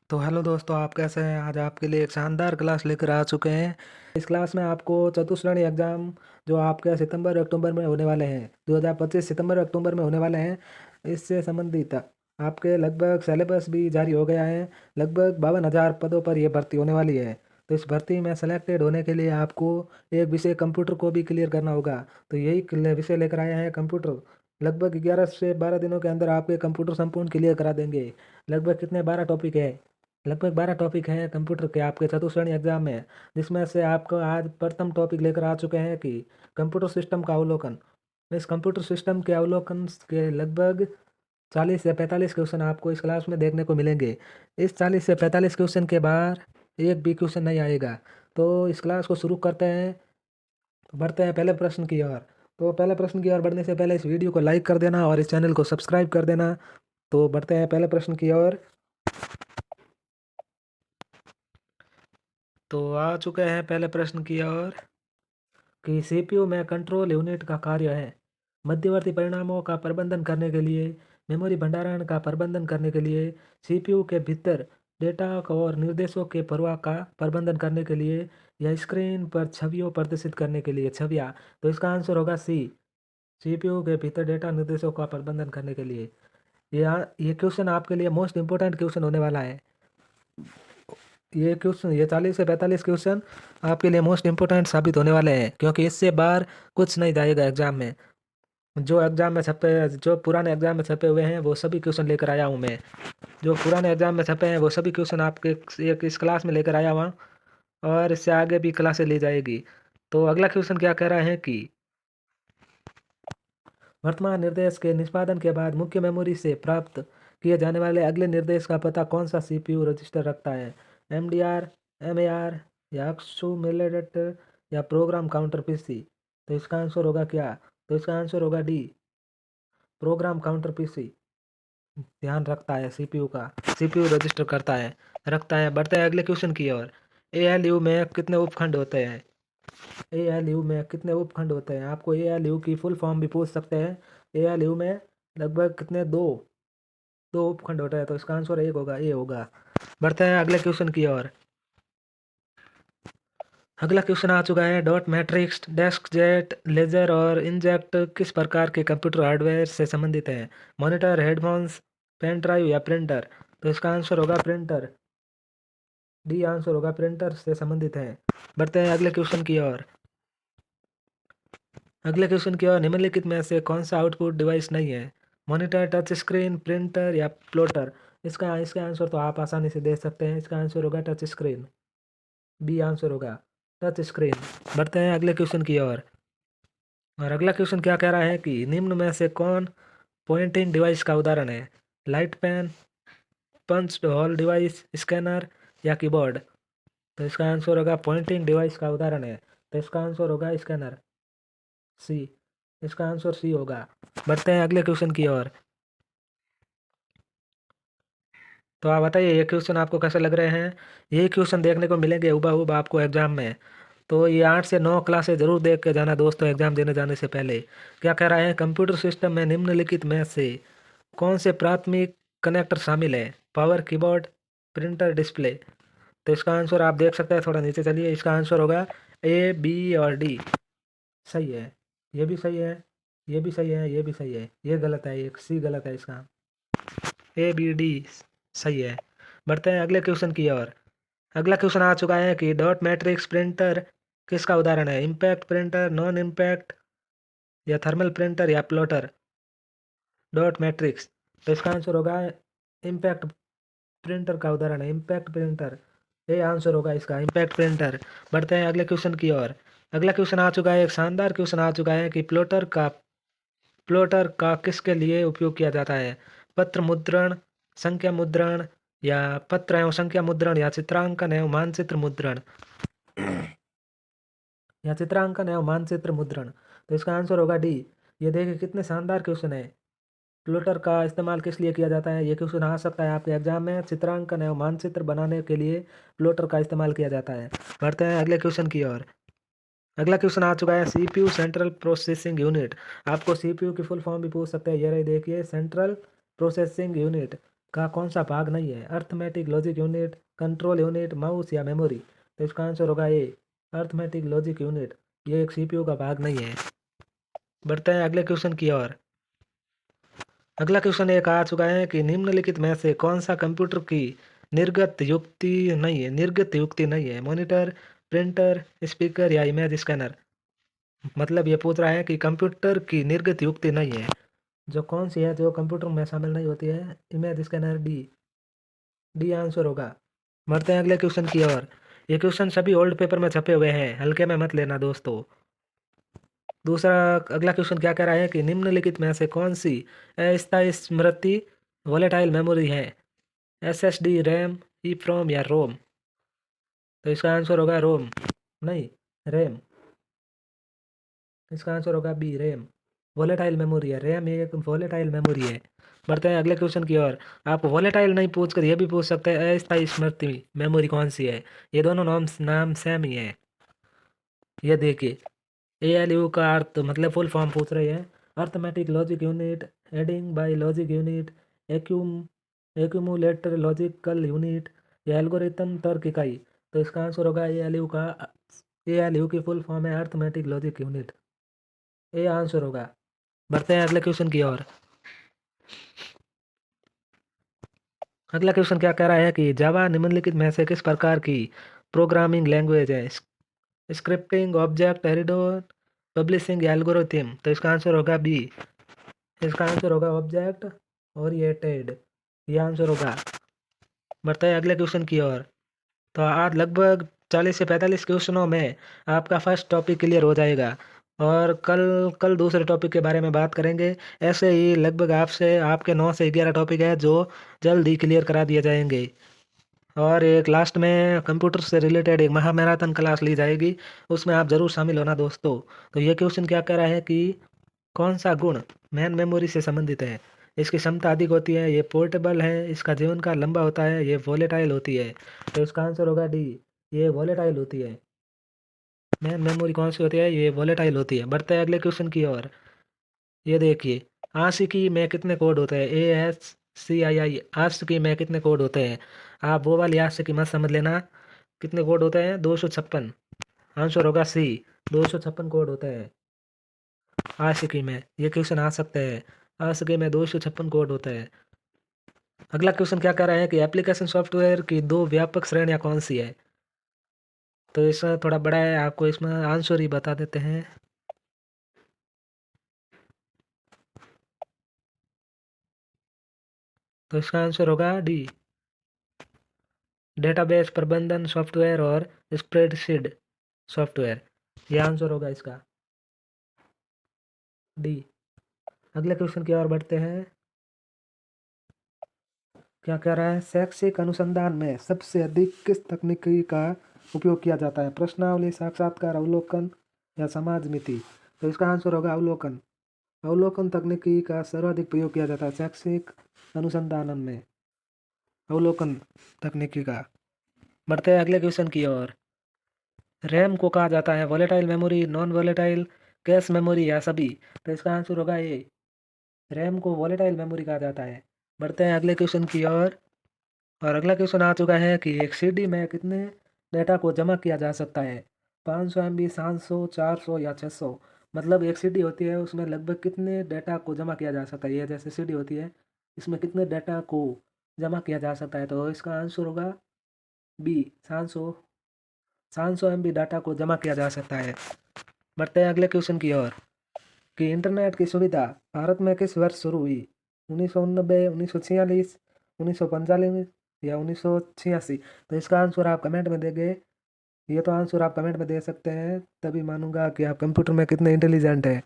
तो हेलो दोस्तों, आप कैसे हैं? आज आपके लिए एक शानदार क्लास लेकर आ चुके हैं। इस क्लास में आपको चतुश्रेणी एग्जाम जो आपके सितंबर अक्टूबर में होने वाले हैं, 2025 सितंबर अक्टूबर में होने वाले हैं, इससे संबंधित आपके लगभग सिलेबस भी जारी हो गया है। लगभग 52,000 पदों पर यह भर्ती होने वाली है। तो इस भर्ती में सेलेक्टेड होने के लिए आपको एक विषय कंप्यूटर को भी क्लियर करना होगा। तो यही विषय लेकर आए हैं, कंप्यूटर। लगभग 11 से 12 दिनों के अंदर आपके कंप्यूटर संपूर्ण क्लियर करा देंगे। लगभग कितने 12 टॉपिक है? लगभग 12 टॉपिक हैं कंप्यूटर के आपके चतुश्रेणी एग्जाम में, जिसमें से आपको आज प्रथम टॉपिक लेकर आ चुके हैं कि कंप्यूटर सिस्टम का अवलोकन। इस कंप्यूटर सिस्टम के अवलोकन के लगभग 40 से 45 क्वेश्चन आपको इस क्लास में देखने को मिलेंगे। इस 40 से 45 क्वेश्चन के बाहर एक भी क्वेश्चन नहीं आएगा। तो इस क्लास को शुरू करते हैं। तो बढ़ते हैं पहले प्रश्न की ओर। तो पहले प्रश्न की ओर बढ़ने से पहले इस वीडियो को लाइक कर देना और इस चैनल को सब्सक्राइब कर देना। तो बढ़ते हैं पहले प्रश्न की ओर। तो आ चुके हैं पहले प्रश्न की ओर कि सीपीयू में कंट्रोल यूनिट का कार्य है मध्यवर्ती परिणामों का प्रबंधन करने के लिए, मेमोरी भंडारण का प्रबंधन करने के लिए, सीपीयू के भीतर डेटा और निर्देशों के प्रवाह का प्रबंधन करने के लिए, या स्क्रीन पर छवियों प्रदर्शित करने के लिए छवियाँ। तो इसका आंसर होगा सी, सीपीयू के भीतर डेटा निर्देशों का प्रबंधन करने के लिए। ये क्वेश्चन आपके लिए मोस्ट इंपोर्टेंट क्वेश्चन होने वाला है। ये क्वेश्चन, ये 40 से 45 क्वेश्चन आपके लिए मोस्ट इंपोर्टेंट साबित होने वाले हैं, क्योंकि इससे बाहर कुछ नहीं जाएगा एग्जाम में। जो एग्जाम में छपे, जो पुराने एग्जाम में छपे हुए हैं वो सभी क्वेश्चन लेकर आया हूँ मैं। जो पुराने एग्जाम में छपे हैं वो सभी क्वेश्चन आपके एक इस क्लास में लेकर आया हुआ, और इससे आगे भी क्लासें ली जाएगी। तो अगला क्वेश्चन क्या कह रहा है कि वर्तमान निर्देश के निष्पादन के बाद मुख्य मेमोरी से प्राप्त किए जाने वाले अगले निर्देश का पता कौन सा सीपीयू रजिस्टर रखता है? एमडीआर, एमएआर, या एक्सूमुलेटर, या प्रोग्राम काउंटर पीसी। तो इसका आंसर होगा क्या? तो इसका आंसर होगा डी, प्रोग्राम काउंटर पीसी ध्यान रखता है सीपीयू का, सीपीयू रजिस्टर करता है, रखता है। बढ़ते हैं अगले क्वेश्चन की ओर। एएलयू में कितने उपखंड होते हैं? एएलयू में कितने उपखंड होते हैं? आपको एएलयू की फुल फॉर्म भी पूछ सकते हैं। एएलयू में लगभग कितने, दो दो उपखंड होता है। तो इसका आंसर एक होगा, ए होगा। बढ़ते हैं अगले क्वेश्चन की ओर। अगला क्वेश्चन आ चुका है, dot matrix, desk jet, laser और इंजेक्ट किस प्रकार के कंप्यूटर हार्डवेयर से संबंधित है? मॉनिटर, हेडफोन्स, पेन ड्राइव, या प्रिंटर। तो इसका आंसर होगा प्रिंटर, डी आंसर होगा, प्रिंटर से संबंधित है। बढ़ते हैं अगले क्वेश्चन की ओर। अगले क्वेश्चन की ओर, निम्नलिखित में से कौन सा आउटपुट डिवाइस नहीं है? मॉनिटर, टच स्क्रीन, प्रिंटर, या प्लॉटर। इसका इसका आंसर तो आप आसानी से दे सकते हैं। इसका आंसर होगा टच स्क्रीन, बी आंसर होगा, टच स्क्रीन। बढ़ते हैं अगले क्वेश्चन की ओर। और अगला क्वेश्चन क्या कह रहा है कि निम्न में से कौन पॉइंटिंग डिवाइस का उदाहरण है? Light pen, punch hole device, scanner, या कीबोर्ड। तो इसका आंसर होगा, पॉइंटिंग डिवाइस का उदाहरण है। तो इसका आंसर होगा स्कैनर, सी। इसका आंसर सी होगा। बढ़ते हैं अगले क्वेश्चन की ओर। तो आप बताइए ये क्वेश्चन आपको कैसे लग रहे हैं? ये क्वेश्चन देखने को मिलेंगे हुबहू आपको एग्जाम में। तो ये 8 से 9 क्लासें जरूर देख के जाना दोस्तों एग्जाम देने जाने से पहले। क्या कह रहा है, कंप्यूटर सिस्टम में निम्नलिखित में से कौन से प्राथमिक कनेक्टर शामिल है? Power, keyboard, printer, display. तो इसका आंसर आप देख सकते हैं, थोड़ा नीचे चलिए। इसका आंसर होगा ए, बी और डी। सही है, ये भी सही है, ये भी सही है, ये भी सही है। ये गलत है, एक सी गलत है इसका। ए, बी, डी सही है। बढ़ते हैं अगले क्वेश्चन की ओर। अगला क्वेश्चन आ चुका है कि डॉट मैट्रिक्स प्रिंटर किसका उदाहरण है? इम्पैक्ट प्रिंटर, नॉन इम्पैक्ट, या थर्मल प्रिंटर, या प्लॉटर। डॉट मैट्रिक्स, तो इसका आंसर होगा इम्पैक्ट प्रिंटर का उदाहरण है, इम्पैक्ट प्रिंटर। ये आंसर होगा इसका, इम्पैक्ट प्रिंटर। बढ़ते हैं अगले क्वेश्चन की ओर। अगला क्वेश्चन आ चुका है, एक शानदार क्वेश्चन आ चुका है कि प्लॉटर का किसके लिए उपयोग किया जाता है? पत्र मुद्रण, संख्या मुद्रण, या पत्र एवं संख्या मुद्रण, या चित्रांकन एवं मानचित्र मुद्रण, या चित्रांकन एवं मानचित्र मुद्रण। तो इसका आंसर होगा डी। ये देखिए कितने शानदार क्वेश्चन है। प्लॉटर का इस्तेमाल किस लिए किया जाता है? ये क्वेश्चन आ सकता है आपके एग्जाम में। चित्रांकन एवं मानचित्र बनाने के लिए प्लॉटर का इस्तेमाल किया जाता है। बढ़ते हैं अगले क्वेश्चन की ओर। अगला क्वेश्चन आ चुका है, सीपीयू सेंट्रल प्रोसेसिंग यूनिट। आपको सीपीयू की फुल फॉर्म भी पूछ सकते हैं। ये रही देखिए, सेंट्रल प्रोसेसिंग यूनिट। का कौन सा भाग नहीं है? Arithmetic, logic unit, control unit, mouse या मेमोरी? तो इसका आंसर होगा ए, अर्थमेटिक लॉजिक यूनिट। ये एक सीपीयू का भाग नहीं है। बढ़ते हैं अगले क्वेश्चन की ओर। अगला क्वेश्चन एक आ चुका है कि निम्नलिखित में से कौन सा कंप्यूटर की निर्गत युक्ति नहीं है? मॉनिटर, प्रिंटर, स्पीकर या इमेज स्कैनर? मतलब ये पूछ रहा है कि कंप्यूटर की निर्गत युक्ति नहीं है, जो कौन सी है, जो कंप्यूटर में शामिल नहीं होती है? Image scanner, D. D answer होगा। बढ़ते हैं अगले क्वेश्चन की ओर। ये क्वेश्चन सभी ओल्ड पेपर में छपे हुए हैं, हल्के में मत लेना दोस्तों। दूसरा, अगला क्वेश्चन क्या कह रहा है कि निम्नलिखित में से कौन सी अस्थायी स्मृति वोलेटाइल मेमोरी है? एसएसडी, रैम, ईप्रोम या रोम? तो इसका आंसर होगा रोम, नहीं रैम। इसका आंसर होगा बी, रैम। वोलेटाइल मेमोरी है, रैम एक वोलेटाइल मेमोरी है। बढ़ते हैं अगले क्वेश्चन की ओर। आप वोलेटाइल नहीं पूछ कर ये भी पूछ सकते हैं अस्थायी स्मृति मेमोरी कौन सी है? ये दोनों नाम सेम ही है। ये देखिए, एएलयू का अर्थ मतलब फुल फॉर्म पूछ रही है। Arithmetic logic unit, adding by logic unit, एक्यूम एक्यूमुलेटर लॉजिकल यूनिट या एल्गोरिथम तर्क इकाई? तो इसका आंसर होगा एएलयू का। एएलयू की फुल फॉर्म है अर्थमेटिक लॉजिक यूनिट। ये आंसर होगा। बढ़ते हैं अगले क्वेश्चन की ओर। अगला क्वेश्चन क्या कह रहा है कि जावा निम्नलिखित में से किस प्रकार की प्रोग्रामिंग लैंग्वेज है? स्क्रिप्टिंग, ऑब्जेक्ट ओरिएंटेड, पब्लिशिंग या एल्गोरिथम? तो इसका आंसर होगा बी। इसका आंसर होगा ऑब्जेक्ट ओरिएंटेड। ये आंसर होगा। बढ़ते हैं अगले क्वेश्चन की ओर। तो आज लगभग 40 से 45 क्वेश्चनों में आपका फर्स्ट टॉपिक क्लियर हो जाएगा, और कल कल दूसरे टॉपिक के बारे में बात करेंगे। ऐसे ही लगभग आपसे आपके 9 से 11 टॉपिक है जो जल्द ही क्लियर करा दिए जाएंगे। और एक लास्ट में कंप्यूटर से रिलेटेड एक महा मैराथन क्लास ली जाएगी, उसमें आप ज़रूर शामिल होना दोस्तों। तो ये क्वेश्चन क्या कह रहा है कि कौन सा गुण मैन मेमोरी से संबंधित है? इसकी क्षमता अधिक होती है, ये पोर्टेबल है, इसका जीवन काल लंबा होता है, ये वोलेटाइल होती है? तो इसका आंसर होगा डी, ये वोलेटाइल होती है। मैन मेमोरी कौन सी होती है? ये वोलेटाइल होती है। बढ़ते हैं अगले क्वेश्चन की ओर। ये देखिए, आशिकी में कितने कोड होते हैं? ASCII, आशिकी में कितने कोड होते हैं? आप वो वाली आशिकी मत समझ लेना। कितने कोड होते हैं? 256। आंसर होगा सी, 256 कोड होते हैं आशिकी में। ये क्वेश्चन आ सकते हैं, आशिकी में 256 कोड होते हैं। अगला क्वेश्चन क्या कह रहा है कि एप्लीकेशन सॉफ्टवेयर की दो व्यापक श्रेणियां कौन सी है? तो इसमें थोड़ा बड़ा है, आपको इसमें आंसर ही बता देते हैं। तो इसका आंसर होगा डी, डेटाबेस प्रबंधन सॉफ्टवेयर और स्प्रेडशीट सॉफ्टवेयर। ये आंसर होगा इसका, डी। अगले क्वेश्चन की ओर बढ़ते हैं। क्या कह रहा है? शैक्षिक अनुसंधान में सबसे अधिक किस तकनीकी का उपयोग किया जाता है? प्रश्नावली, साक्षात्कार, अवलोकन या समाज मिति? तो इसका आंसर होगा अवलोकन। अवलोकन तकनीकी का सर्वाधिक प्रयोग किया जाता है शैक्षिक अनुसंधान में, अवलोकन तकनीकी का। बढ़ते हैं अगले क्वेश्चन की ओर। रैम को कहा जाता है volatile memory, non volatile, cache memory या सभी? तो इसका आंसर होगा ए, रैम को वोलेटाइल मेमोरी कहा जाता है। बढ़ते हैं अगले क्वेश्चन की ओर। और अगला क्वेश्चन आ चुका है कि एक सीडी में कितने डेटा को जमा किया जा सकता है? 500 MB, 700, 400 या 600? मतलब एक सीडी होती है, उसमें लगभग कितने डेटा को जमा किया जा सकता है? ये जैसे सीडी होती है, इसमें कितने डेटा को जमा किया जा सकता है? तो इसका आंसर होगा बी, 700 MB डाटा को जमा किया जा सकता है। बढ़ते हैं अगले क्वेश्चन की ओर कि इंटरनेट की सुविधा भारत में किस वर्ष शुरू हुई? 1989, 1946, 1945 या 1986? तो इसका आंसर आप कमेंट में देंगे। ये तो आंसर आप कमेंट में दे सकते हैं, तभी मानूंगा कि आप कंप्यूटर में कितने इंटेलिजेंट हैं।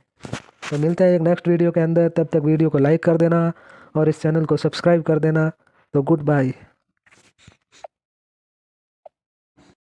तो मिलते हैं एक नेक्स्ट वीडियो के अंदर, तब तक वीडियो को लाइक कर देना और इस चैनल को सब्सक्राइब कर देना। तो गुड बाय।